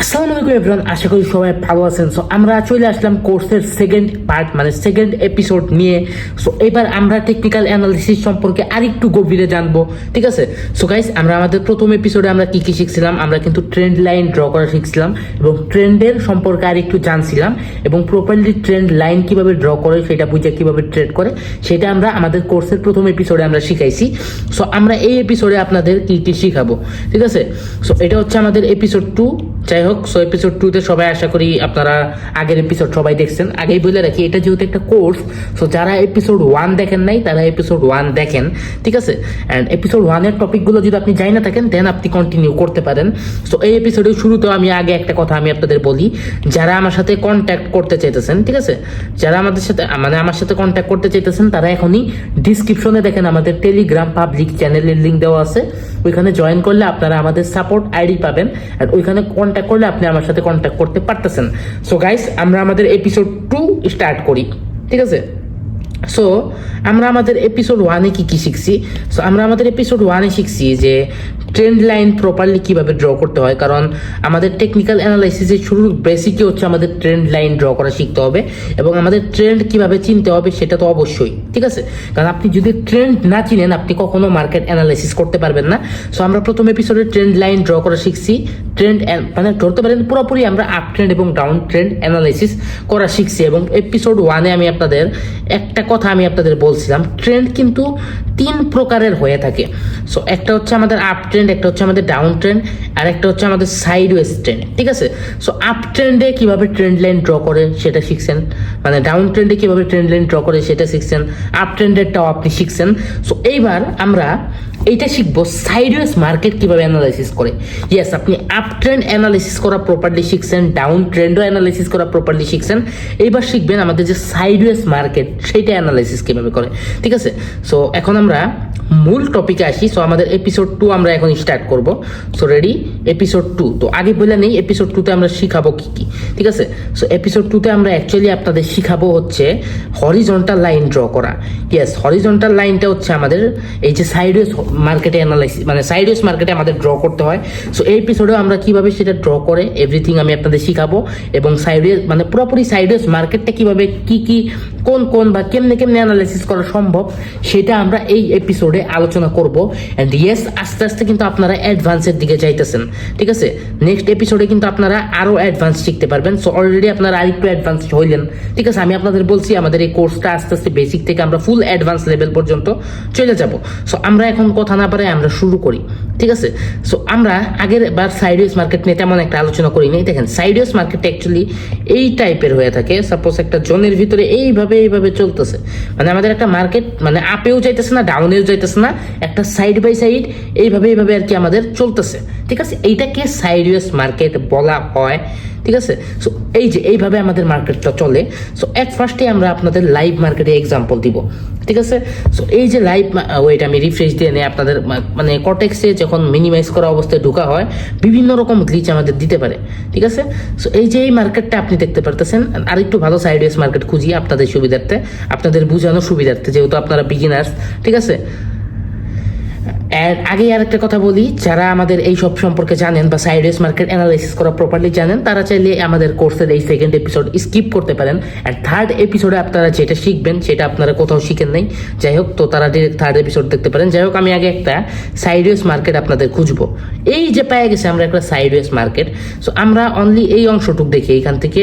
আসসালামু আলাইকুম এভরিওয়ান, আশা করি সবাই ভালো আছেন। সো আমরা চলে আসলাম কোর্সের সেকেন্ড পার্ট মানে সেকেন্ড এপিসোড নিয়ে। সো এবার আমরা টেকনিক্যাল অ্যানালিসিস সম্পর্কে আরেকটু গভীরে জানবো, ঠিক আছে? সো গাইস, আমরা আমাদের প্রথম এপিসোডে আমরা কি কি শিখছিলাম, আমরা কিন্তু ট্রেন্ড লাইন ড্র করা শিখছিলাম এবং ট্রেন্ডের সম্পর্কে আরেকটু জানছিলাম এবং প্রপারলি ট্রেন্ড লাইন কিভাবে ড্র করে সেটা বুঝে কিভাবে ট্রেড করে সেটা আমরা আমাদের কোর্সের প্রথম এপিসোডে আমরা শিখাইছি। সো আমরা এই এপিসোডে আপনাদের কি কি শিখাবো, ঠিক আছে? সো এটা হচ্ছে আমাদের এপিসোড 2। যাই হোক, সো এপিসোড 2 তে সবাই আশা করি আপনারা আগের এপিসোড সবাই দেখছেন। আগেই বলে রাখি, এটা যেহেতু একটা কোর্স, সো যারা এপিসোড 1 দেখেন নাই তারা এপিসোড 1 দেখেন, ঠিক আছে? অ্যান্ড এপিসোড 1 এর টপিকগুলো যদি আপনি জানি না থাকেন দেন আপনি কন্টিনিউ করতে পারেন। সো এই এপিসোডের শুরুতেও আমি আগে একটা কথা আমি আপনাদের বলি, যারা আমার সাথে কন্ট্যাক্ট করতে চাইতেছেন, ঠিক আছে, যারা আমাদের সাথে মানে আমার সাথে কন্ট্যাক্ট করতে চাইতেছেন তারা এখনই ডিসক্রিপশনে দেখেন আমাদের টেলিগ্রাম পাবলিক চ্যানেলের লিঙ্ক দেওয়া আছে। ওইখানে জয়েন করলে আপনারা আমাদের সাপোর্ট আইডি পাবেন আর ওইখানে কন্ট্যাক্ট করলে আপনি আমার সাথে কন্ট্যাক্ট করতে পারতেছেন। সো গাইস, আমরা আমাদের এপিসোড 2 স্টার্ট করি, ঠিক আছে? সো আমরা আমাদের এপিসোড 1-এ কি কি শিখছি? সো আমরা আমাদের এপিসোড 1-এ শিখছি যে ট্রেন্ড লাইন প্রপারলি কিভাবে ড্র করতে হয়, কারণ আমাদের টেকনিক্যাল অ্যানালাইসিসের শুরুর বেসিকই হচ্ছে আমাদের ট্রেন্ড লাইন ড্র করা শিখতে হবে এবং আমাদের ট্রেন্ড কিভাবে চিনতে হবে সেটা তো অবশ্যই, ঠিক আছে? কারণ আপনি যদি ট্রেন্ড না চিনেন আপনি কখনো মার্কেট অ্যানালাইসিস করতে পারবেন না। সো আমরা প্রথম এপিসোডে ট্রেন্ড লাইন ড্র করা শিখছি, ট্রেন্ড মানে ধরতে পারেন পুরোপুরি আমরা আপ ট্রেন্ড এবং ডাউন ট্রেন্ড অ্যানালাইসিস করা শিখছি। এবং এপিসোড 1-এ আমি আপনাদের একটা কথা আমি আপনাদের বলছিলাম, ট্রেন্ড কিন্তু 3 প্রকারের হয়ে থাকে। সো একটা হচ্ছে আমাদের আপ ট্রেন্ড, একটা হচ্ছে আমাদের ডাউন ট্রেন্ড, আর একটা হচ্ছে আমাদের সাইডওয়েজ ট্রেন্ড, ঠিক আছে? সো আপ ট্রেন্ডে কিভাবে ট্রেন্ড লাইন ড্র করে সেটা শিখছেন, মানে ডাউন ট্রেন্ডে কিভাবে ট্রেন্ড লাইন ড্র করে সেটা শিখছেন, আপ ট্রেন্ডেরটাও আপনি শিখছেন। সো এইবার আমরা এইটা শিখবো সাইডওয়েজ মার্কেট কিভাবে অ্যানালাইসিস করে। ইয়েস, আপনি আপ ট্রেন্ড অ্যানালাইসিস করা প্রপারলি শিখছেন, ডাউন ট্রেন্ডও অ্যানালাইসিস করা প্রপারলি শিখছেন। এইবার শিখবেন আমাদের যে সাইডওয়েজ মার্কেট সেইটা অ্যানালাইসিস কিভাবে করে, ঠিক আছে? সো এখন আমরা মূল টপিকে আসি। সো আমাদের এপিসোড 2 আমরা এখন স্টার্ট করব। So ready, episode 2। তো আগে বলে নেই এপিসোড 2-তে আমরা শিখাবো কি কি, ঠিক আছে? সো এপিসোড 2-তে আমরা অ্যাকচুয়ালি আপনাদের শিখাবো হচ্ছে হরিজন্টাল লাইন ড্র করা। ইয়েস, হরিজন্টাল লাইনটা হচ্ছে আমাদের এই যে সাইডওয়েজ মার্কেটে অ্যানালাইসিস মানে সাইডওয়েজ মার্কেটে আমাদের ড্র করতে হয়। সো এই এপিসোডে আমরা কিভাবে সেটা ড্র করে এভরিথিং আমি আপনাদের শিখাবো এবং সাইডওয়েজ মানে পুরোপুরি সাইডওয়েজ মার্কেটটা কিভাবে কি কি কোন কোন বা কেমনে কেমনে অ্যানালাইসিস করা সম্ভব সেটা আমরা এই এপিসোডে আলোচনা করব। অ্যান্ড ইয়েস, আস্তে আস্তে কিন্তু আপনারা অ্যাডভান্সের দিকে যাইতেছেন, ঠিক আছে? নেক্সট এপিসোডে কিন্তু আপনারা আরো অ্যাডভান্স শিখতে পারবেন। সো অলরেডি আপনারা আরেকটু অ্যাডভান্স হইলেন, ঠিক আছে? আমি আপনাদের বলছি আমাদের এই কোর্সটা আস্তে আস্তে বেসিক থেকে আমরা ফুল অ্যাডভান্স লেভেল পর্যন্ত চলে যাব। সো আমরা এখন কথা না পারে আমরা শুরু করি, ঠিক আছে? সো আমরা আগের বার সাইডওয়েজ মার্কেট নিয়ে তেমন একটা আলোচনা করি নাই। দেখেন, সাইডওয়েজ মার্কেট অ্যাকচুয়ালি এই টাইপের হয়ে থাকে। সাপোজ একটা জোনের ভিতরে এইভাবে চলতেছে, মানে আমাদের একটা মার্কেট মানে আপেও যাইতেছে না ডাউনেও যাইতেছে না, একটা সাইড বাই সাইড এইভাবে আর কি আমাদের চলতেছে, ঠিক আছে? এইটাকে সাইডওয়েজ মার্কেট বলা হয়, ঠিক আছে? সো এই যে এইভাবে আমাদের মার্কেটটা চলে। সো এট ফার্স্টে আমরা আপনাদের লাইভ মার্কেটে এক্সাম্পল দিব, ঠিক আছে? সো এই যে লাইভ ওয়েট আমি রিফ্রেশ দিয়ে নেই আপনাদের মানে কটেক্সে যখন মিনিমাইজ করা অবস্থায় ঢোকা হয় বিভিন্ন রকম গ্লিচ আমাদের দিতে পারে, ঠিক আছে? সো এই যে এই মার্কেটটা আপনি দেখতে পারতেছেন। আর একটু ভালো সাইডওয়েজ মার্কেট খুঁজি আপনাদের সুবিধার্থে, আপনাদের বোঝানোর সুবিধার্থে, যেহেতু আপনারা বিগিনার্স, ঠিক আছে? আগে আর একটা কথা বলি, যারা আমাদের এই সব সম্পর্কে জানেন বা সাইডওয়েজ মার্কেট অ্যানালাইসিস করা প্রপারলি জানেন তারা চাইলে আমাদের কোর্সের এই সেকেন্ড এপিসোড স্কিপ করতে পারেন। আর থার্ড এপিসোডে আপনারা যেটা শিখবেন সেটা আপনারা কোথাও শিখেন নাই, যাই হোক, তো তারা ডিরেক্ট থার্ড এপিসোড দেখতে পারেন। যাই হোক, আমি আগে একটা সাইডওয়েজ মার্কেট আপনাদের খুঁজবো। এই যে পেয়ে গেছে আমরা একটা সাইডওয়েজ মার্কেট। সো আমরা অনলি এই অংশটুক দেখি, এখান থেকে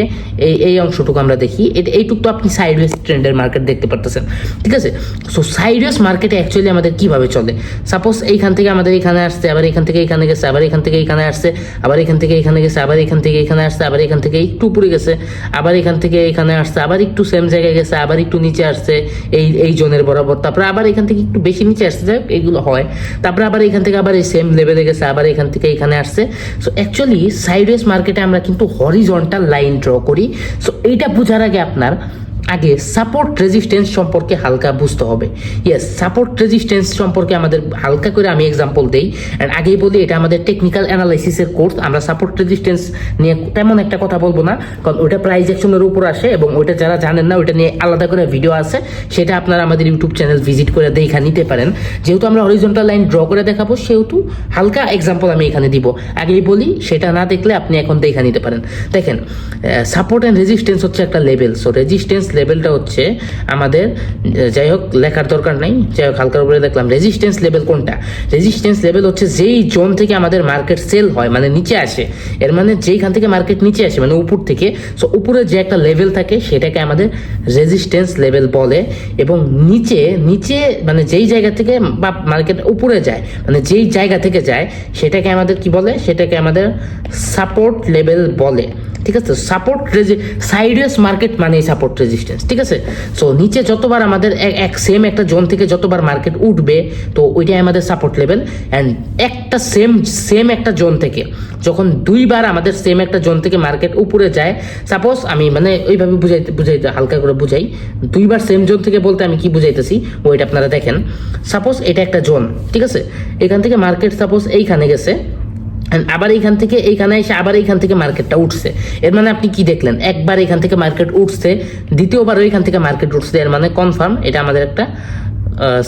এই অংশটুকু আমরা দেখি, এইটুক তো আপনি সাইডওয়েজ ট্রেন্ডের মার্কেট দেখতে পারতেছেন, ঠিক আছে? সো সাইডওয়েজ মার্কেটে অ্যাকচুয়ালি আমাদের কিভাবে চলে, সাপোজ এইখান থেকে আমাদের এখানে আসছে, আবার এখান থেকে এখানে গেছে, আবার এখান থেকে এখানে আসছে, আবার এখান থেকে এখানে গেছে, আবার এখান থেকে এখানে আসছে, আবার এখান থেকে একটু উপরে গেছে, আবার এখান থেকে এখানে আসছে, আবার একটু সেম জায়গায় গেছে, আবার একটু নিচে আসছে এই জোনের বরাবর, তারপরে আবার এখান থেকে একটু বেশি নিচে আসছে, যাই এগুলো হয়, তারপরে আবার এখান থেকে আবার এই সেম লেভেলে গেছে, আবার এখান থেকে এখানে আসছে। সো অ্যাকচুয়ালি সাইডওয়েজ মার্কেটে আমরা কিন্তু হরিজন্টাল লাইন ড্র করি। সো এইটা বোঝার আগে আপনার আগে সাপোর্ট রেজিস্ট্যান্স সম্পর্কে হালকা বুঝতে হবে। ইয়েস, সাপোর্ট রেজিস্ট্যান্স সম্পর্কে আমাদের হালকা করে আমি এক্সাম্পল দেই, অ্যান্ড আগেই বলি এটা আমাদের টেকনিক্যাল অ্যানালাইসিসের কোর্স। আমরা সাপোর্ট রেজিস্ট্যান্স নিয়ে তেমন একটা কথা বলবো না, কারণ ওটা প্রাইস অ্যাকশনের উপর আসে, এবং ওইটা যারা জানেন না ওইটা নিয়ে আলাদা করে ভিডিও আছে, সেটা আপনারা আমাদের ইউটিউব চ্যানেল ভিজিট করে দেখা নিতে পারেন। যেহেতু আমরা হরিজন্টাল লাইন ড্র করে দেখাবো, সেহেতু হালকা এক্সাম্পল আমি এখানে দিব। আগেই বলি, সেটা না দেখলে আপনি এখন দেখা নিতে পারেন। দেখেন, সাপোর্ট অ্যান্ড রেজিস্ট্যান্স হচ্ছে একটা লেভেল। সো রেজিস্ট্যান্স লেভেলটা হচ্ছে আমাদের, যাই হোক লেখার দরকার নাই, যাই হোক হালকার উপরে দেখলাম। রেজিস্ট্যান্স লেভেল কোনটা? রেজিস্ট্যান্স লেভেল হচ্ছে যেই জোন থেকে আমাদের মার্কেট সেল হয়, মানে নিচে আসে, এর মানে যেইখান থেকে মার্কেট নিচে আসে মানে উপর থেকে, সো উপরে যে একটা লেভেল থাকে সেটাকে আমাদের রেজিস্ট্যান্স লেভেল বলে। এবং নিচে নিচে মানে যেই জায়গা থেকে বা মার্কেট উপরে যায়, মানে যেই জায়গা থেকে যায়, সেটাকে আমাদের কি বলে? সেটাকে আমাদের সাপোর্ট লেভেল বলে। ঠিক আছে, সাপোর্ট সাইডওয়েজ মার্কেট মানে সাপোর্ট রেজিস্ট্যান্স। ঠিক আছে, সো নিচে যতবার আমাদের এক সেম একটা জোন থেকে যতবার মার্কেট উঠবে, তো ওইটাই আমাদের সাপোর্ট লেভেল। অ্যান্ড একটা সেম একটা জোন থেকে যখন দুইবার আমাদের সেম একটা জোন থেকে মার্কেট উপরে যায়, সাপোজ আমি মানে ওইভাবে বুঝাইতে হালকা করে বুঝাই, দুইবার সেম জোন থেকে বলতে আমি কি বুঝাইতেছি ওইটা আপনারা দেখেন। সাপোজ এটা একটা জোন, ঠিক আছে, এখান থেকে মার্কেট সাপোজ এইখানে গেছে, আবার এইখান থেকে এইখানে এসে আবার এইখান থেকে মার্কেটটা উঠছে। এর মানে আপনি কি দেখলেন? একবার এখান থেকে মার্কেট উঠছে, দ্বিতীয়বারও এখান থেকে মার্কেট উঠছে, এর মানে কনফার্ম এটা আমাদের একটা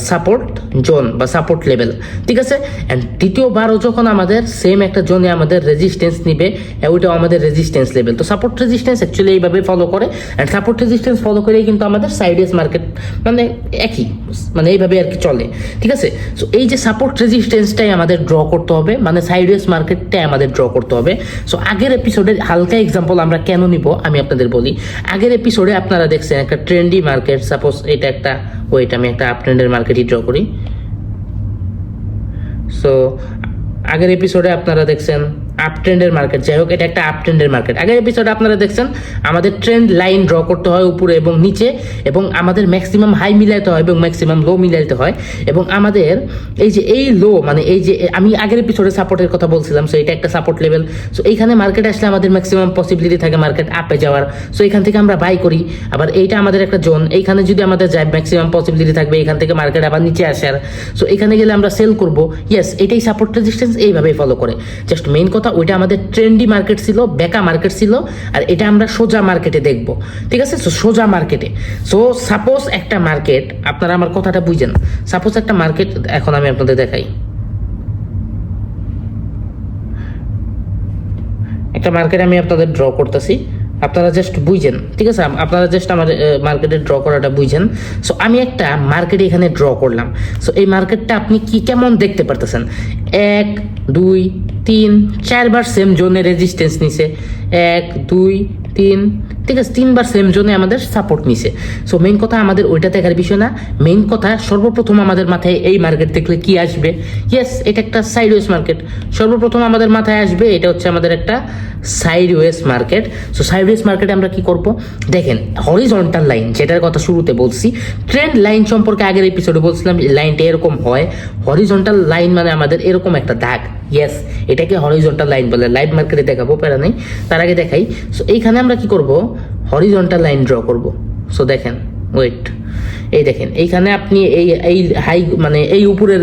সাপোর্ট জোন বা সাপোর্ট লেভেল। ঠিক আছে, অ্যান্ড দ্বিতীয়বারও যখন আমাদের সেম একটা জোনে আমাদের রেজিস্ট্যান্স নিবে, ওইটাও আমাদের রেজিস্ট্যান্স লেভেল। তো সাপোর্ট রেজিস্ট্যান্স অ্যাকচুয়ালি এইভাবে ফলো করে, অ্যান্ড সাপোর্ট রেজিস্ট্যান্স ফলো করেই কিন্তু আমাদের সাইডওয়েজ মার্কেট মানে একই, মানে এইভাবে আর কি চলে। ঠিক আছে, সো এই যে সাপোর্ট রেজিস্ট্যান্সটাই আমাদের ড্র করতে হবে, মানে সাইডওয়েজ মার্কেটটাই আমাদের ড্র করতে হবে। সো আগের এপিসোডের হালকা এক্সাম্পল আমরা কেন নিব আমি আপনাদের বলি। আগের এপিসোডে আপনারা দেখছেন একটা ট্রেন্ডি মার্কেট, সাপোজ এটা একটা, ওয়েট আমি একটা আপ ট্রেন্ডের মার্কেটই ড্র করি। সো আগের এপিসোডে আপনারা দেখছেন আপ ট্রেন্ডের মার্কেট, যাই হোক এটা একটা আপ ট্রেন্ডের মার্কেট। আগের এপিসোডে আপনারা দেখছেন আমাদের ট্রেন্ড লাইন ড্র করতে হয় উপরে এবং নিচে, এবং আমাদের ম্যাক্সিমাম হাই মিলাইতে হয় এবং ম্যাক্সিমাম লো মিলাইতে হয়। এবং আমাদের এই যে এই লো মানে এই যে আমি আগের এপিসোডে সাপোর্টের কথা বলছিলাম, সো এটা একটা সাপোর্ট লেভেল। সো এইখানে মার্কেট আসলে আমাদের ম্যাক্সিমাম পসিবিলিটি থাকে মার্কেট আপে যাওয়ার, সো এখান থেকে আমরা বাই করি। আবার এইটা আমাদের একটা জোন, এইখানে যদি আমাদের যায় ম্যাক্সিমাম পসিবিলিটি থাকবে এখান থেকে মার্কেট আবার নিচে আসার, সো এখানে গেলে আমরা সেল করব। ইয়েস, এটাই সাপোর্ট রেজিস্ট্যান্স এইভাবেই ফলো করে। জাস্ট মেইন কথা, ওইটা আমাদের ট্রেন্ডি মার্কেট ছিল, বেকা মার্কেট ছিল, আর এটা আমরা সোজা মার্কেটে দেখব। ঠিক আছে, সো সোজা মার্কেটে। সো সাপোজ একটা মার্কেট, আপনারা আমার কথাটা বুঝেন, সাপোজ একটা মার্কেট, এখন আমি আপনাদের দেখাই একটা মার্কেট আমি আপনাদের ড্র করতেছি, আপনারা জাস্ট বুঝেন। ঠিক আছে, আপনারা জাস্ট আমার মার্কেটে ড্র করাটা বুঝেন। সো আমি একটা মার্কেট এখানে ড্র করলাম। সো এই মার্কেটটা আপনি কি কেমন দেখতে পারতেছেন? 1 2 3 4বার সেম জোনে রেজিস্ট্যান্স নিছে, 1 2 3, ঠিক আছে, 3বার সেম জোনে আমাদের সাপোর্ট নিছে। সো মেইন কথা আমাদের ওইটা দেখার বিষয় না, মেইন কথা সর্বপ্রথম আমাদের মাথায় এই মার্কেট দেখলে কি আসবে? ইয়েস, এটা একটা সাইডওয়েজ মার্কেট। সর্বপ্রথম আমাদের মাথায় আসবে এটা হচ্ছে আমাদের একটা সাইডওয়েজ মার্কেট। সো সাইডওয়েজ মার্কেটে আমরা কি করব? দেখেন, হরিজন্টাল লাইন যেটার কথা শুরুতে বলছি, ট্রেন্ড লাইন সম্পর্কে আগের এপিসোডে বলছিলাম লাইনটা এরকম হয়। হরিজন্টাল লাইন মানে আমাদের এরকম একটা দাগ। ইয়েস, এটাকে হরিজন্টাল লাইন বলে। লাইভ মার্কেটে দেখাবো, প্যারা নেই, তার আগে দেখাই। সো এইখানে আমরা কি করব? হরিজন্টাল লাইন ড্র করব। সো দেখেন, ওয়েট, এই দেখেন এইখানে আপনি এই এই হাই মানে এই উপরের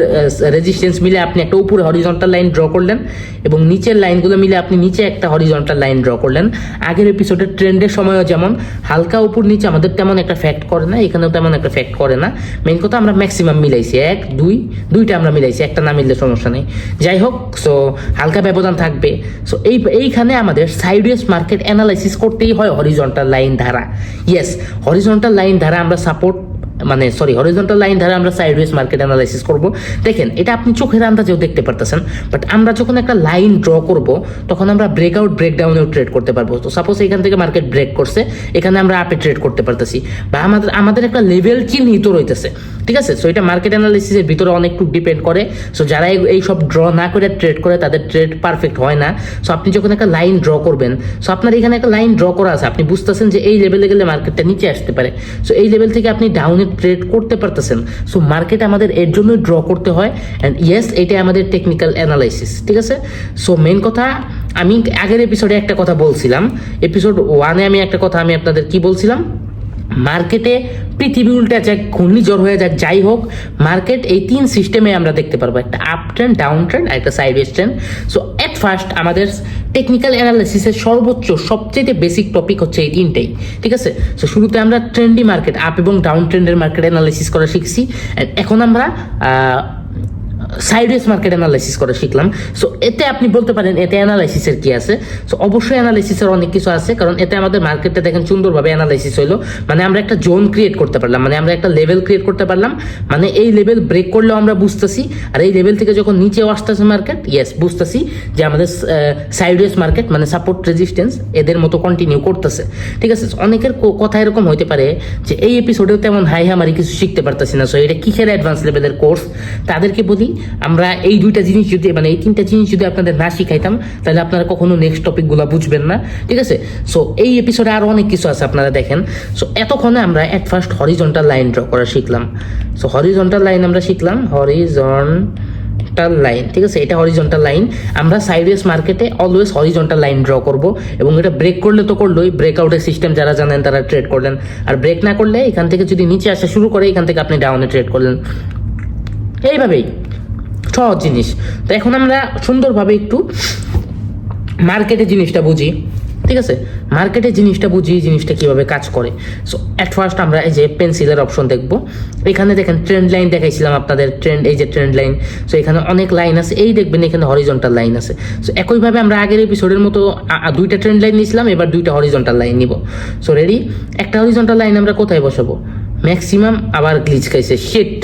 রেজিস্ট্যান্স মিলে আপনি একটা উপরে হরিজন্টাল লাইন ড্র করলেন, এবং নিচের লাইনগুলো মিলে আপনি নিচে একটা হরিজন্টাল লাইন ড্র করলেন। আগের এপিসোডের ট্রেন্ডের সময়ও যেমন হালকা উপর নিচে আমাদের তেমন একটা ফ্যাক্ট করে না, এখানেও তেমন একটা ফ্যাক্ট করে না। মেইন কথা আমরা ম্যাক্সিমাম মিলাইছি, 1 2 দুইটা আমরা মিলাইছি, একটা না মিললে সমস্যা নেই। যাই হোক, সো হালকা ব্যবধান থাকবে। সো এইখানে আমাদের সাইডওয়েজ মার্কেট অ্যানালাইসিস করতেই হয় হরিজন্টাল লাইন ধারা। ইয়েস, হরিজন্টাল লাইন ধারা আমরা সাপোর্ট মানে হরিজন্টাল লাইন ধারা আমরা সাইডওয়েজ মার্কেট অ্যানালাইসিস করব। দেখেন, এটা আপনি চোখের আন্দাজেও দেখতে পারতেছেন, বাট আমরা যখন একটা লাইন ড্র করব তখন আমরা ব্রেকআউট ব্রেকডাউনেও ট্রেড করতে পারবো। তো সাপোজ এখান থেকে মার্কেট ব্রেক করছে, এখানে আমরা আপে ট্রেড করতে পারতেছি, বা আমাদের একটা লেভেল চিহ্নিত রইতেছে। ঠিক আছে, সো এটা মার্কেট অ্যানালাইসিসের ভিতরে অনেকটু ডিপেন্ড করে। সো যারা এই সব ড্র না করে ট্রেড করে তাদের ট্রেড পারফেক্ট হয় না। সো আপনি যখন একটা লাইন ড্র করবেন, সো আপনার এখানে একটা লাইন ড্র করা আছে, আপনি বুঝতেছেন যে এই লেভেলে গেলে মার্কেটটা নিচে আসতে পারে, সো এই লেভেল থেকে আপনি ডাউনে ট্রেড করতে পারতেছেন। সো মার্কেট আমাদের এর জন্য ড্র করতে হয়, অ্যান্ড ইয়েস, এটা আমাদের টেকনিক্যাল অ্যানালাইসিস। ঠিক আছে, সো মেইন কথা, আমি আগের এপিসোডে একটা কথা বলছিলাম, এপিসোড 1-এ আমি একটা কথা আমি আপনাদের কি বলছিলাম? মার্কেটে পৃথিবী উল্টে যাক, ঘূর্ণিঝড় হয়ে যাক, যাই হোক, মার্কেট এই 3 সিস্টেমে আমরা দেখতে পারবো, একটা আপ ট্রেন্ড, ডাউন ট্রেন্ড আর একটা sideways trend. So at first আমাদের টেকনিক্যাল অ্যানালাইসিসের সর্বোচ্চ সবচেয়ে বেসিক টপিক হচ্ছে এই তিনটেই, ঠিক আছে। সো শুরুতে আমরা ট্রেন্ডি মার্কেট, আপ এবং ডাউন ট্রেন্ডের মার্কেট অ্যানালাইসিস করা শিখছি, অ্যান্ড এখন আমরা সাইডওয়েজ মার্কেট অ্যানালাইসিস করা শিখলাম। সো এতে আপনি বলতে পারেন এতে অ্যানালাইসিসের কি আছে? সো অবশ্যই অ্যানালাইসিসের অনেক কিছু আছে, কারণ এতে আমাদের মার্কেটটা দেখেন সুন্দরভাবে অ্যানালাইসিস হইলো, মানে আমরা একটা জোন ক্রিয়েট করতে পারলাম, মানে আমরা একটা লেভেল ক্রিয়েট করতে পারলাম, মানে এই লেভেল ব্রেক করলেও আমরা বুঝতেছি, আর এই লেভেল থেকে যখন নিচেও আসতেছে মার্কেট, ইয়েস বুঝতেছি যে আমাদের সাইডওয়েজ মার্কেট মানে সাপোর্ট রেজিস্ট্যান্স এদের মতো কন্টিনিউ করতেছে, ঠিক আছে। অনেকের কথা এরকম হইতে পারে যে এই এপিসোডেও তেমন হাই হামারি কিছু শিখতে পারতেছি না, সো এটা কিসের অ্যাডভান্স লেভেলের কোর্স? তাদেরকে বলি আমরা এই দুইটা জিনিস যদি মানে এই তিনটা জিনিস যদি আপনাদের না শিখাইতাম তাহলে আপনারা কখনো নেক্সট টপিকগুলো বুঝবেন না, ঠিক আছে। সো এই এপিসোডে আরো অনেক কিছু আছে, আপনারা দেখেন। সো এতক্ষণে আমরা at first horizontal line draw করা শিখলাম। সো হরিজন্টাল লাইন আমরা শিখলাম, হরিজন্টাল লাইন, ঠিক আছে। এটা হরিজন্টাল লাইন, আমরা সাইডওয়েজ মার্কেটে অলওয়েজ হরিজন্টাল লাইন ড্র করব, এবং এটা ব্রেক করলে তো করলোই, ব্রেকআউটের সিস্টেম যারা জানেন তারা ট্রেড করলেন, আর ব্রেক না করলে এখান থেকে যদি নিচে আসা শুরু করে এখান থেকে আপনি ডাউনে ট্রেড করলেন, এইভাবেই সহজ জিনিস। তো এখন আমরা সুন্দরভাবে একটু মার্কেটের জিনিসটা বুঝি, ঠিক আছে। মার্কেটের জিনিসটা বুঝি, জিনিসটা কিভাবে কাজ করে। সো অ্যাট ফার্স্ট আমরা এই যে পেন্সিলের অপশন দেখবো, এখানে দেখেন ট্রেন্ড লাইন দেখাইছিলাম আপনাদের, ট্রেন্ড, এই যে ট্রেন্ড লাইন। সো এখানে অনেক লাইন আছে, এই দেখবেন এখানে হরিজন্টাল লাইন আছে। সো একইভাবে আমরা আগের এপিসোডের মতো দুইটা ট্রেন্ড লাইন নিয়েছিলাম, এবার দুইটা হরিজন্টাল লাইন নিব। সো রেডি, একটা হরিজন্টাল লাইন আমরা কোথায় বসাবো? ম্যাক্সিমাম আবার গ্লিচ খাইছে, শিট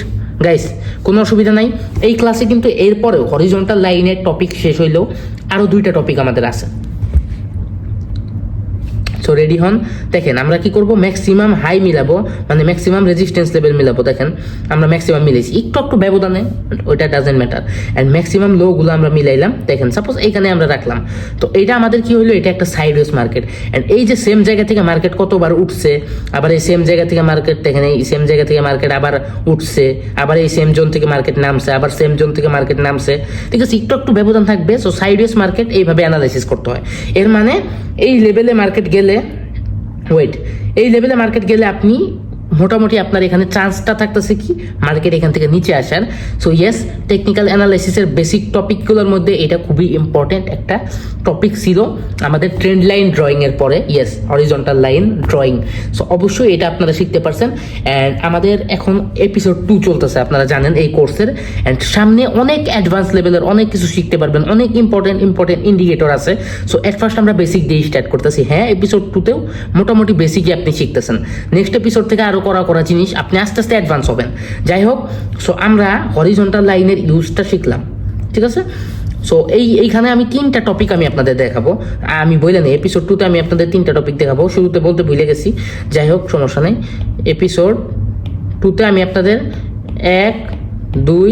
গাইস, কোনো অসুবিধা নাই। এই ক্লাসে কিন্তু এরপরেও হরিজন্টাল লাইনের টপিক শেষ হইলেও আরও দুইটা টপিক আমাদের আছে। সো রেডি হন, দেখেন আমরা কি করব, ম্যাক্সিমাম হাই মিলাবো, মানে ম্যাক্সিমাম রেজিস্ট্যান্স লেভেল মিলাবো। দেখেন আমরা ম্যাক্সিমাম মিলেছি, একটু একটু ব্যবধানে, ওইটা ডাজেন্ট ম্যাটার। অ্যান্ড ম্যাক্সিমাম লো গুলো আমরা মিলাইলাম, দেখেন সাপোজ এইখানে আমরা রাখলাম। তো এটা আমাদের কি হইলো, এটা একটা সাইডওয়েজ মার্কেট। অ্যান্ড এই যে সেম জায়গা থেকে মার্কেট কতবার উঠছে, আবার এই সেম জায়গা থেকে মার্কেট, দেখেন এই সেম জায়গা থেকে মার্কেট আবার উঠছে, আবার এই সেম জোন থেকে মার্কেট নামছে, আবার সেম জোন থেকে মার্কেট নামছে, ঠিক আছে, একটু একটু ব্যবধান থাকবে। সো সাইডওয়েজ মার্কেট এইভাবে অ্যানালাইসিস করতে হয়। এর মানে এই লেভেলে মার্কেট গেলে এই লেভেলে মার্কেট গেলে আপনি মোটামুটি আপনার এখানে চান্সটা থাকতেছে কি মার্কেট এখান থেকে নিচে আসার। সো ইয়েস, টেকনিক্যাল অ্যানালাইসিসের বেসিক টপিকগুলোর মধ্যে এটা খুবই ইম্পর্টেন্ট একটা টপিক ছিল আমাদের ট্রেন্ড লাইন ড্রয়িং এর পরে, yes horizontal line drawing. So অবশ্যই এটা আপনারা শিখতে পারছেন। অ্যান্ড আমাদের এখন এপিসোড 2 চলতেছে, আপনারা জানেন এই কোর্সের। অ্যান্ড সামনে অনেক অ্যাডভান্স লেভেলের অনেক কিছু শিখতে পারবেন, অনেক ইম্পর্টেন্ট ইন্ডিকেটর আছে। সো এট ফার্স্ট আমরা বেসিক দিয়ে স্টার্ট করতেছি। হ্যাঁ, এপিসোড 2তেও মোটামুটি বেসিকই আপনি শিখতেছেন, নেক্সট এপিসোড থেকে আরো করা জিনিস আপনি আস্তে আস্তে অ্যাডভান্স হবেন। যাই হোক, সো আমরা হরিজন্টাল লাইনের ইউজটা শিখলাম, ঠিক আছে। সো এইখানে আমি 3টা টপিক আমি আপনাদের দেখাবো, আমি বললাম এপিসোড 2তে আমি আপনাদের 3টা টপিক দেখাবো, শুরুতে বলতে ভুলে গেছি। যাই হোক, সমস্যা নেই। এপিসোড 2তে আমি আপনাদের 1, 2,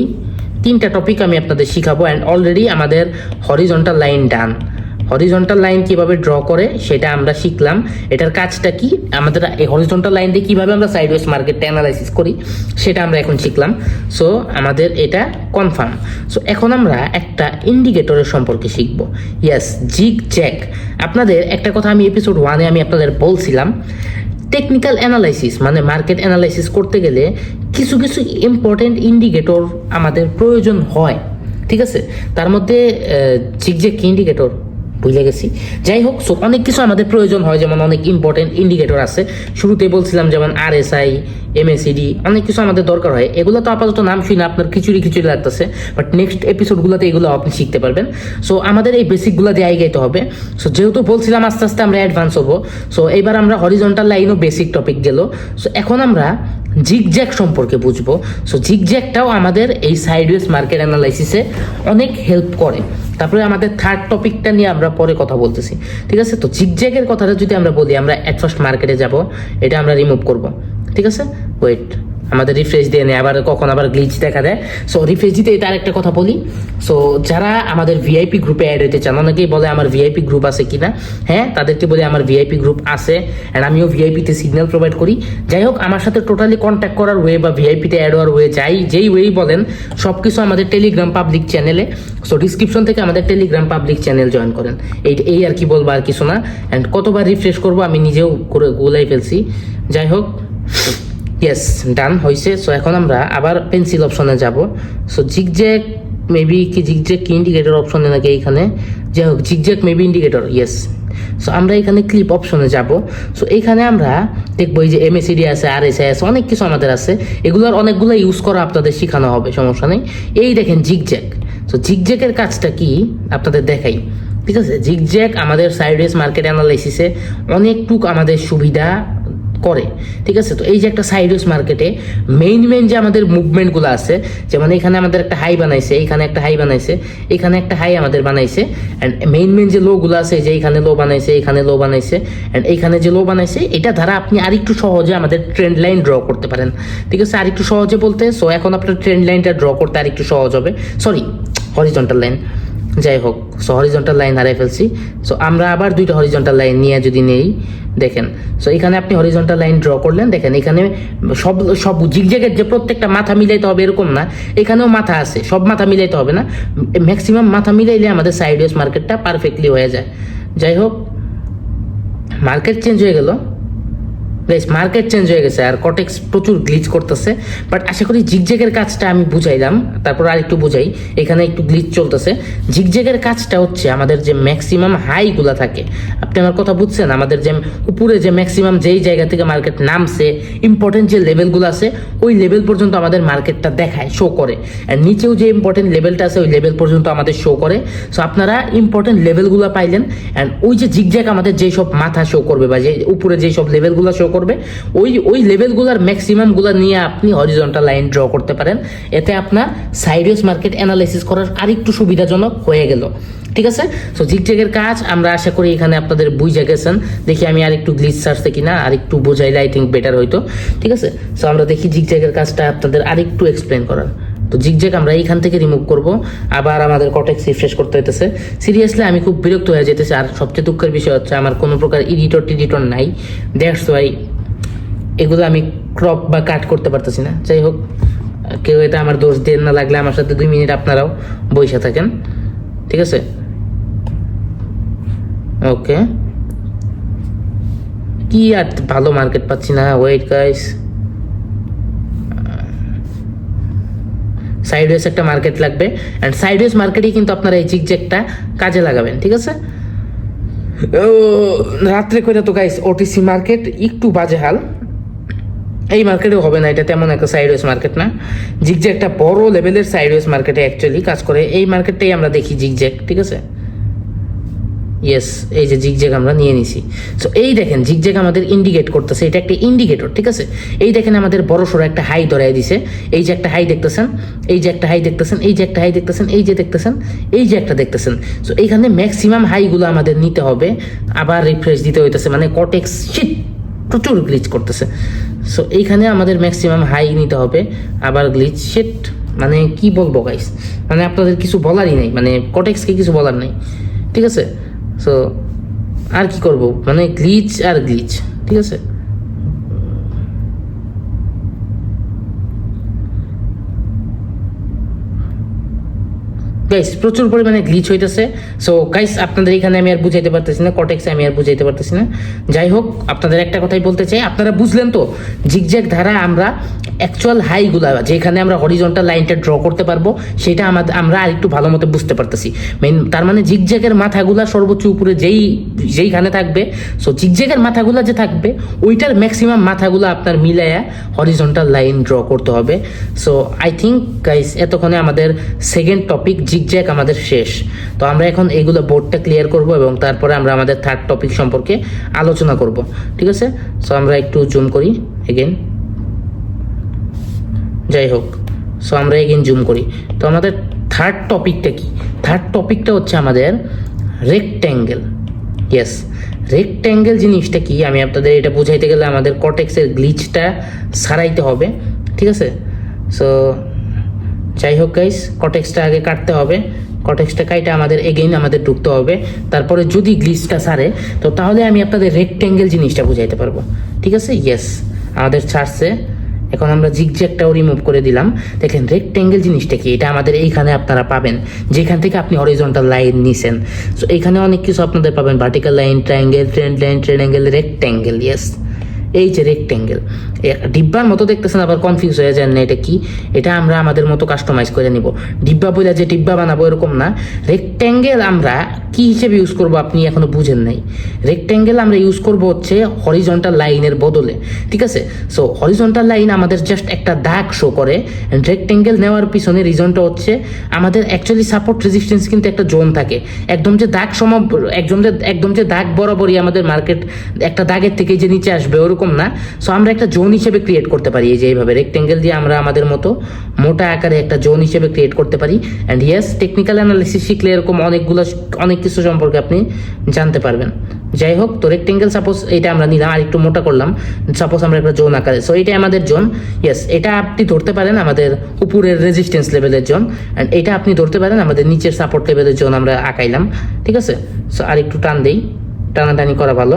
3টা টপিক আমি আপনাদের শিখাবো। অ্যান্ড অলরেডি আমাদের হরিজন্টাল লাইন ডান। হরিজন্টাল লাইন কিভাবে ড্র করে সেটা আমরা শিখলাম, এটার কাজটা কি, আমাদের এই হরিজন্টাল লাইন দিয়ে কিভাবে আমরা সাইডওয়েজ মার্কেটটা অ্যানালাইসিস করি সেটা আমরা এখন শিখলাম। সো আমাদের এটা কনফার্ম। সো এখন আমরা একটা ইন্ডিকেটরের সম্পর্কে শিখব, ইয়েস জিগ জ্যাগ। আপনাদের একটা কথা আমি এপিসোড 1-এ আমি আপনাদের বলছিলাম, টেকনিক্যাল অ্যানালাইসিস মানে মার্কেট অ্যানালাইসিস করতে গেলে কিছু কিছু ইম্পর্টেন্ট ইন্ডিকেটর আমাদের প্রয়োজন হয়, ঠিক আছে। তার মধ্যে জিগজ্যাগ ইন্ডিকেটর বুঝে গেছি। যাই হোক, সো অনেক কিছু আমাদের প্রয়োজন হয়, যেমন অনেক ইম্পর্টেন্ট ইন্ডিকেটর আছে, শুরুতেই বলছিলাম যেমন RSI, MACD, অনেক কিছু আমাদের দরকার হয়। এগুলো তো আপাতত নাম শুনে আপনার খিচুড়ি লাগতেছে, বাট নেক্সট এপিসোডগুলোতে এগুলো আপনি শিখতে পারবেন। সো আমাদের এই বেসিকগুলো দিয়ে আগাইতে হবে। সো যেহেতু বলছিলাম আস্তে আস্তে আমরা অ্যাডভান্স হবো, সো এবার আমরা হরিজন্টাল লাইনও বেসিক টপিক গেল। সো এখন আমরা জিগজ্যাগ সম্পর্কে বুঝবো। সো জিগজ্যাগটাও আমাদের এই সাইডওয়েজ মার্কেট অ্যানালাইসিসে অনেক হেল্প করে। তারপরে আমাদের থার্ড টপিকটা নিয়ে আমরা পরে কথা বলতেছি, ঠিক আছে। তো জিগজ্যাগের কথাটা যদি আমরা বলি, আমরা এট ফার্স্ট মার্কেটে যাব, এটা আমরা রিমুভ করব, ঠিক আছে। ওয়েট, আমাদের রিফ্রেশ দিয়ে নেই, আবার কখন আবার গ্লিচ দেখা দেয়। সো রিফ্রেশ দিতে এটা আরেকটা কথা বলি। সো যারা আমাদের ভিআইপি গ্রুপে অ্যাড হতে চান, অনেকেই বলে আমার ভিআইপি গ্রুপ আছে কিনা, হ্যাঁ তাদেরকে বলি আমার ভিআইপি গ্রুপ আছে, অ্যান্ড আমিও ভিআইপিতে সিগন্যাল প্রোভাইড করি। যাই হোক, আমার সাথে টোটালি কন্ট্যাক্ট করার ওয়ে বা ভিআইপিতে অ্যাড হওয়ার ওয়ে যেই ওয়েই বলেন, সব কিছু আমাদের টেলিগ্রাম পাবলিক চ্যানেলে। সো ডিসক্রিপশন থেকে আমাদের টেলিগ্রাম পাবলিক চ্যানেল জয়েন করেন। এই আর কি বলবো, আর কিছু না। অ্যান্ড কতবার রিফ্রেশ করবো আমি নিজেও করে গোলাই ফেলছি। যাই হোক, ইয়েস, ডান হয়েছে। সো এখন আমরা আবার পেন্সিল অপশনে যাব। সো জিগজ্যাগ মেবি কি, জিগজ্যাগ কি ইন্ডিকেটর অপশনে নাকি এইখানে, যাই হোক zigzag maybe indicator, yes. So আমরা এখানে ক্লিপ অপশনে যাব। সো এইখানে আমরা দেখবো এই যে এমএসিডি আছে, আরএসআই আছে, অনেক কিছু আমাদের আছে, এগুলোর অনেকগুলো ইউজ করা আপনাদের শেখানো হবে, সমস্যা নেই। এই দেখেন জিগজ্যাগ। সো জিগজ্যাগের কাজটা কি আপনাদের দেখাই, ঠিক আছে। জিগজ্যাগ আমাদের সাইডওয়েজ মার্কেট অ্যানালাইসিসে অনেকটুক আমাদের সুবিধা করে, ঠিক আছে। তো এই যে একটা সাইডওয়েজ মার্কেটে মেইন যে আমাদের মুভমেন্টগুলো আছে, যেমন এখানে আমাদের একটা হাই বানাইছে, এখানে একটা হাই বানাইছে, এখানে একটা হাই আমাদের বানাইছে, অ্যান্ড মেইন যে লোগুলো আছে, যে এখানে লো বানাইছে, এখানে লো বানাইছে, অ্যান্ড এইখানে যে লো বানাইছে, এটা দ্বারা আপনি আরেকটু সহজে আমাদের ট্রেন্ড লাইন ড্র করতে পারেন, ঠিক আছে। আরেকটু সহজে বলতে, সো এখন আপনার ট্রেন্ড লাইনটা ড্র করতে আরেকটু সহজ হবে, সরি হরিজন্টাল লাইন, যাই হোক। সো হরিজন্টাল লাইন হারাই ফেলছি। সো আমরা আবার দুইটা হরিজন্টাল লাইন নিয়ে যদি নেই, দেখেন। সো এখানে আপনি হরিজন্টাল লাইন ড্র করলেন, দেখেন এখানে সব জিগজ্যাগের যে প্রত্যেকটা মাথা মিলাইতে হবে এরকম না, এখানেও মাথা আছে, সব মাথা মিলাইতে হবে না, ম্যাক্সিমাম মাথা মিলাইলে আমাদের সাইডওয়েজ মার্কেটটা পারফেক্টলি হয়ে যায়। যাই হোক, মার্কেট চেঞ্জ হয়ে গেল গাইস, মার্কেট চেঞ্জ হয়ে গেছে, আর কটেক্স প্রচুর গ্লিচ করতেছে, বাট আশা করি জিগজ্যাগের কাজটা আমি বুঝাইলাম, তারপর আর একটু বুঝাই। এখানে একটু গ্লিচ চলতেছে। জিগজ্যাগের কাজটা হচ্ছে আমাদের যে ম্যাক্সিমাম হাইগুলা থাকে, আপনি আমার কথা বুঝছেন, আমাদের যে উপরে যে ম্যাক্সিমাম যেই জায়গা থেকে মার্কেট নামছে, ইম্পর্টেন্ট যে লেভেলগুলো আছে, ওই লেভেল পর্যন্ত আমাদের মার্কেটটা দেখায়, শো করে, আর নিচেও যে ইম্পর্টেন্ট লেভেলটা আছে ওই লেভেল পর্যন্ত আমাদের শো করে। সো আপনারা ইম্পর্টেন্ট লেভেলগুলো পাইলেন, অ্যান্ড ওই যে জিগজ্যাগ আমাদের যেসব মাথা শো করবে, বা যে উপরে যেসব লেভেলগুলো শো করবে, ওই লেভেলগুলোর ম্যাক্সিমামগুলো নিয়ে আপনি হরিজন্টাল লাইন ড্র করতে পারেন। এতে আপনার সাইডওয়েজ মার্কেট অ্যানালাইসিস করার আরেকটু সুবিধাজনক হয়ে গেল, ঠিক আছে। সো জিগজ্যাগের কাজ আমরা আশা করি এখানে আপনাদের বুঝে গেছেন। দেখি আমি আরেকটু গ্লিচ সারছে কিনা, আরেকটু বোঝাইলে আই থিঙ্ক বেটার হইতো, ঠিক আছে। সো আমরা দেখি জিগজ্যাগের কাজটা আপনাদের আরেকটু এক্সপ্লেন করার। তো জিগজ্যাগ আমরা এইখান থেকে রিমুভ করব, আবার আমাদের কটেক্স রিফ্রেশ করতে হইতেছে। সিরিয়াসলি আমি খুব বিরক্ত হয়ে যেতেছি, আর সবচেয়ে দুঃখের বিষয় হচ্ছে আমার কোনো প্রকার এডিটর নাই, দ্যাটস ওয়াই এগুলো আমি ক্রপ বা কাট করতে পারতেছি না। যাই হোক, কেউ এটা আমার দোষ দেন না, লাগলে আমার সাথে 2 মিনিট আপনারাও বসে থাকেন, ঠিক আছে। ওকে, কি আর ভালো মার্কেট পাচ্ছি না, ওয়েট গাইস। সাইডওয়েজ একটা মার্কেট লাগবে, অ্যান্ড সাইডওয়েজ মার্কেটেই কিন্তু আপনারা এই জিগজ্যাগটা কাজে লাগাবেন, ঠিক আছে। রাত্রে করে তো গাইস ওটিসি মার্কেট একটু বাজে হাল, এই মার্কেটেও হবে না, এটা তেমন একটা সাইডওয়েজ মার্কেট না। জিগজ্যাগ একটা বড় লেভেলের সাইডওয়েজ মার্কেটে অ্যাকচুয়ালি কাজ করে, এই মার্কেটটাই আমরা দেখি জিগজ্যাগ, ঠিক আছে। ইয়েস, এই যে জিগজ্যাগ আমরা নিয়ে নিছি। সো এই দেখেন জিগজ্যাগ আমাদের ইন্ডিকেট করতেছে, এটা একটা ইন্ডিকেটর, ঠিক আছে। এই দেখেন আমাদের বড় সড়ো একটা হাই ধরাই দিছে, এই যে একটা হাই দেখতেছেন, এই যে একটা হাই দেখতেছেন, এই যে একটা হাই দেখতেছেন, এই যে দেখতেছেন, এই যে একটা দেখতেছেন। সো এইখানে ম্যাক্সিমাম হাইগুলো আমাদের নিতে হবে, আবার রিফ্রেশ দিতে হইতেছে, মানে কটেক্স শিট প্রচুর গ্লিচ করতেছে। সো এইখানে আমাদের ম্যাক্সিমাম হাই নিতে হবে, আবার গ্লিচ শিট, মানে কি বলবো গাইস, মানে আপনাদের কিছু বলারই নেই, মানে কটেক্সকে কিছু বলার নেই, ঠিক আছে। সো আর কি করব, মানে গ্লিচ আর গ্লিচ, ঠিক আছে। গাইস প্রচুর পরিমাণে গ্লিচ হইতেছে। সো গাইস আপনাদের এখানে আমি আর বুঝাইতে পারতেছি না, কটেক্সে আমি আর বুঝাইতে পারতেছি না। যাই হোক, আপনাদের একটা কথাই বলতে চাই, আপনারা বুঝলেন তো জিগজ্যাগ ধারা আমরা অ্যাকচুয়াল হাইগুলা যেখানে আমরা হরিজন্টাল লাইনটা ড্র করতে পারবো, সেটা আমরা আর একটু ভালো মতো বুঝতে পারতেছি। মেইন তার মানে জিগজ্যাগের মাথাগুলা সর্বোচ্চ উপরে যেইখানে থাকবে, সো জিগজ্যাগের মাথাগুলা যে থাকবে ওইটার ম্যাক্সিমাম মাথাগুলো আপনার মিলাইয়া হরিজন্টাল লাইন ড্র করতে হবে। সো আই থিঙ্ক গাইস এতক্ষণে আমাদের সেকেন্ড টপিক জিগজ্যাগ আমাদের শেষ। তো আমরা এখন এইগুলো বোর্ডটা ক্লিয়ার করব এবং তারপরে আমরা আমাদের থার্ড টপিক সম্পর্কে আলোচনা করব, ঠিক আছে। সো আমরা একটু জুম করি এগেন, যাই হোক। সো আমরা এগেন জুম করি। তো আমাদের থার্ড টপিকটা কি? থার্ড টপিকটা হচ্ছে আমাদের রেক্ট্যাঙ্গেল। ইয়েস, রেক্ট্যাঙ্গেল জিনিসটা কি আমি আপনাদের এটা বুঝাইতে গেলে আমাদের কটেক্সের গ্লিচটা সারাইতে হবে, ঠিক আছে। সো যাই হোক গাইস, কটেক্সটা আগে কাটতে হবে, কটেক্সটা কাইটা আমাদের এগেইন আমাদের ঢুকতে হবে, তারপরে যদি গ্লিচটা সারে তো তাহলে আমি আপনাদের রেক্ট্যাঙ্গেল জিনিসটা বুঝাইতে পারবো, ঠিক আছে। ইয়েস, আমাদের ছাড়ছে, এখন আমরা জিগজ্যাগটাও রিমুভ করে দিলাম। দেখেন রেক্ট্যাঙ্গেল জিনিসটা কি, এটা আমাদের এইখানে আপনারা পাবেন যেখান থেকে আপনি হরিজন্টাল লাইন নিছেন। সো এইখানে অনেক কিছু আপনাদের পাবেন, vertical line, triangle, trend line, trade angle, rectangle. Yes, এই যে রেক্ট্যাঙ্গেল, ডিব্বার মতো দেখতেছেন, আবার কনফিউজ হয়ে যান না এটা কি। এটা আমরা আমাদের মতো কাস্টমাইজ করে নিব। ডিব্বা বলে যে ডিব্বা বানাবো এরকম না। রেক্ট্যাঙ্গেল আমরা কি হিসেবে ইউজ করব আপনি এখনো বুঝেন নাই। রেক্ট্যাঙ্গেল আমরা ইউজ করব হচ্ছে হরিজন্টাল লাইনের বদলে, ঠিক আছে। সো হরিজন্টাল লাইন আমাদের জাস্ট একটা দাগ শো করে, রেক্ট্যাঙ্গেল নেওয়ার পিছনে রিজনটা হচ্ছে আমাদের অ্যাকচুয়ালি সাপোর্ট রেজিস্ট্যান্স কিন্তু একটা জোন থাকে, একদম যে দাগ একদম যে দাগ বরাবরই আমাদের মার্কেট একটা দাগের থেকে যে নিচে আসবে ওরকম না। সো আমরা একটা জোন হিসেবে ক্রিয়েট করতে পারি, এই যে এইভাবে রেক্ট্যাঙ্গেল দিয়ে আমরা আমাদের মতো মোটা আকারে একটা জোন হিসেবে ক্রিয়েট করতে পারি। অ্যান্ড ইয়েস, টেকনিক্যাল অ্যানালিসিস শিখলে এরকম অনেক কিছু সম্পর্কে আপনি জানতে পারবেন। যাই হোক, তো রেক্টেঙ্গেল সাপোজ এটা আমরা নিলাম, আর একটু মোটা করলাম, সাপোজ আমরা একটা জোন আকারে। সো এটা আমাদের জোন। ইয়েস, এটা আপনি ধরতে পারেন আমাদের উপরের রেজিস্ট্যান্স লেভেলের জোন, অ্যান্ড এটা আপনি ধরতে পারেন আমাদের নিচের সাপোর্ট লেভেলের জোন আমরা আঁকাইলাম, ঠিক আছে। সো আর একটু টান দেই, টানাটানি করা ভালো,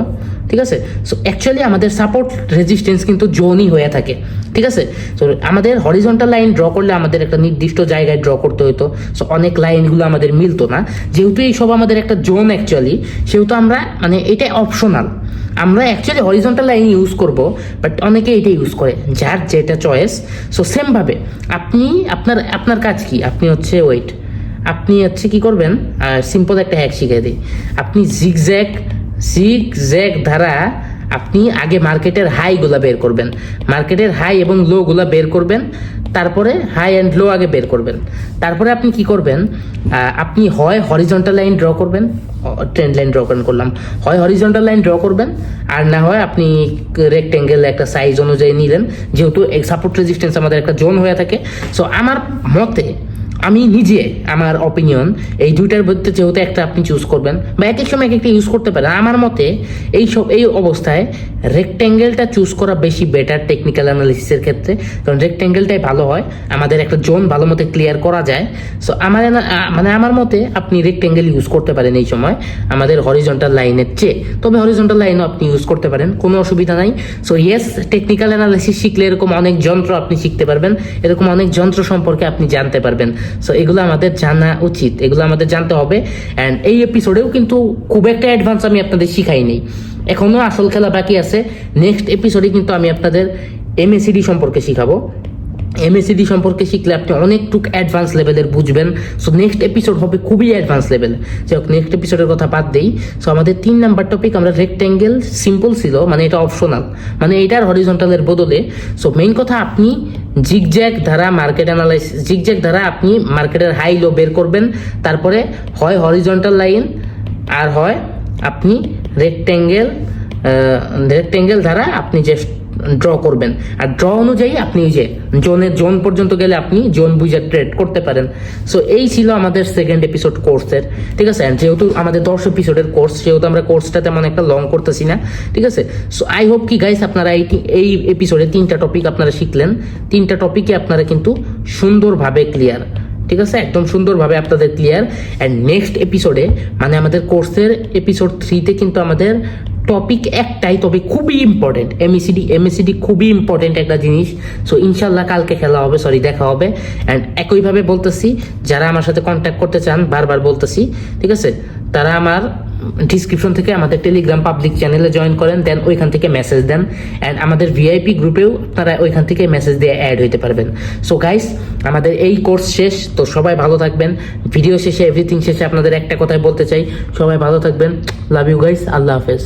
ঠিক আছে। সো অ্যাকচুয়ালি আমাদের সাপোর্ট রেজিস্ট্যান্স কিন্তু জোনই হয়ে থাকে, ঠিক আছে। সো আমাদের হরিজন্টাল লাইন ড্র করলে আমাদের একটা নির্দিষ্ট জায়গায় ড্র করতে হতো। সো অনেক লাইনগুলো আমাদের মিলতো না, যেহেতু এই সব আমাদের একটা জোন অ্যাকচুয়ালি, সেহেতু আমরা মানে এটা অপশনাল। আমরা অ্যাকচুয়ালি হরিজন্টাল লাইন ইউজ করব, বাট অনেকে এটা ইউজ করে, যার যেটা চয়েস। সো সেমভাবে আপনি আপনার কাজ কি, আপনি হচ্ছে আপনি হচ্ছে কি করবেন, সিম্পল একটা হ্যাক শিখিয়ে দিই। আপনি জিগজ্যাগ ধারা আপনি আগে মার্কেটের হাইগুলা বের করবেন, মার্কেটের হাই এবং লো গুলা বের করবেন, তারপরে হাই অ্যান্ড লো আগে বের করবেন। তারপরে আপনি কি করবেন, আপনি হয় হরিজন্টাল লাইন ড্র করবেন, ট্রেন্ড লাইন ড্র করলাম, হয় হরিজন্টাল লাইন ড্র করবেন, আর না হয় আপনি রেক্টেঙ্গেল একটা সাইজ অনুযায়ী নিলেন, যেহেতু সাপোর্ট রেজিস্ট্যান্স আমাদের একটা জোন হয়ে থাকে। সো আমার মতে, আমি নিজে আমার অপিনিয়ন, এই দুইটার মধ্যে যেহেতু একটা আপনি চুজ করবেন বা এক এক সময় এক একটা ইউজ করতে পারেন, আমার মতে এই অবস্থায় রেক্ট্যাঙ্গেলটা চুজ করা বেশি বেটার টেকনিক্যাল অ্যানালিসিসের ক্ষেত্রে, কারণ রেক্ট্যাঙ্গেলটাই ভালো হয়, আমাদের একটা জোন ভালো মতো ক্লিয়ার করা যায়। সো আমার মতে আপনি রেক্ট্যাঙ্গেল ইউজ করতে পারেন এই সময় আমাদের হরিজন্টাল লাইনের চেয়ে, তবে হরিজন্টাল লাইনও আপনি ইউজ করতে পারেন, কোনো অসুবিধা নাই। সো ইয়েস, টেকনিক্যাল অ্যানালিসিস শিখলে এরকম অনেক যন্ত্র আপনি শিখতে পারবেন, এরকম অনেক যন্ত্র সম্পর্কে আপনি জানতে পারবেন। সো এগুলো আমাদের জানা উচিত, এগুলো আমাদের জানতে হবে। অ্যান্ড এই এপিসোডেও কিন্তু খুব একটা অ্যাডভান্স আমি আপনাদের শিখাইনি, এখনো আসল খেলা বাকি আছে। নেক্সট এপিসোডে কিন্তু আমি আপনাদের MACD সম্পর্কে শিখাবো। MACD সম্পর্কে শিখলে আপনি অনেকটুক অ্যাডভান্স লেভেলের বুঝবেন। সো নেক্সট এপিসোড হবে খুবই অ্যাডভান্স লেভেল। যাই হোক, নেক্সট এপিসোডের কথা বাদ দেই। সো আমাদের 3 নাম্বার টপিক, আমরা রেক্ট্যাঙ্গেল সিম্পল ছিল, মানে এটা অপশনাল, মানে এটার হরিজন্টালের বদলে। সো মেইন কথা, আপনি জিগজ্যাগ ধারা আপনি মার্কেটের হাই লো বের করবেন, তারপরে হয় হরিজন্টাল লাইন আর হয় আপনি রেক্ট্যাঙ্গেল ধারা আপনি জাস্ট ড্র করবেন, আর ড্র অনুযায়ী আপনি যে জোন পর্যন্ত গেলে আপনি জোন বুঝে ট্রেড করতে পারেন। সো এই ছিল আমাদের সেকেন্ড এপিসোড কোর্সের, ঠিক আছে। যেহেতু আমাদের 10 এপিসোডের কোর্স, সেহেতু আমরা কোর্সটা তেমন একটা লং করতেছি না, ঠিক আছে। সো আই হোপ কি গাইস, আপনারা এই এপিসোডে 3টা টপিক আপনারা শিখলেন, 3টা টপিকই আপনারা কিন্তু সুন্দরভাবে ক্লিয়ার, ঠিক আছে, একদম সুন্দরভাবে আপনাদের ক্লিয়ার। অ্যান্ড নেক্সট এপিসোডে, মানে আমাদের কোর্সের এপিসোড 3তে কিন্তু আমাদের টপিক একটাই, তবে খুবই ইম্পর্টেন্ট, MACD খুবই ইম্পর্টেন্ট একটা জিনিস। সো ইনশাল্লাহ কালকে দেখা হবে। অ্যান্ড একইভাবে বলতেছি, যারা আমার সাথে কন্ট্যাক্ট করতে চান, বারবার বলতেছি, ঠিক আছে, তারা আমার ডিসক্রিপশন থেকে আমাদের টেলিগ্রাম পাবলিক চ্যানেলে জয়েন করেন, দেন ওইখান থেকে মেসেজ দেন। অ্যান্ড আমাদের VIP গ্রুপেও আপনারা ওইখান থেকে মেসেজ দিয়ে অ্যাড হইতে পারবেন। সো গাইস, আমাদের এই কোর্স শেষ, তো সবাই ভালো থাকবেন। ভিডিও শেষে, এভরিথিং শেষে আপনাদের একটা কথাই বলতে চাই, সবাই ভালো থাকবেন। লাভ ইউ গাইস, আল্লাহ হাফেজ।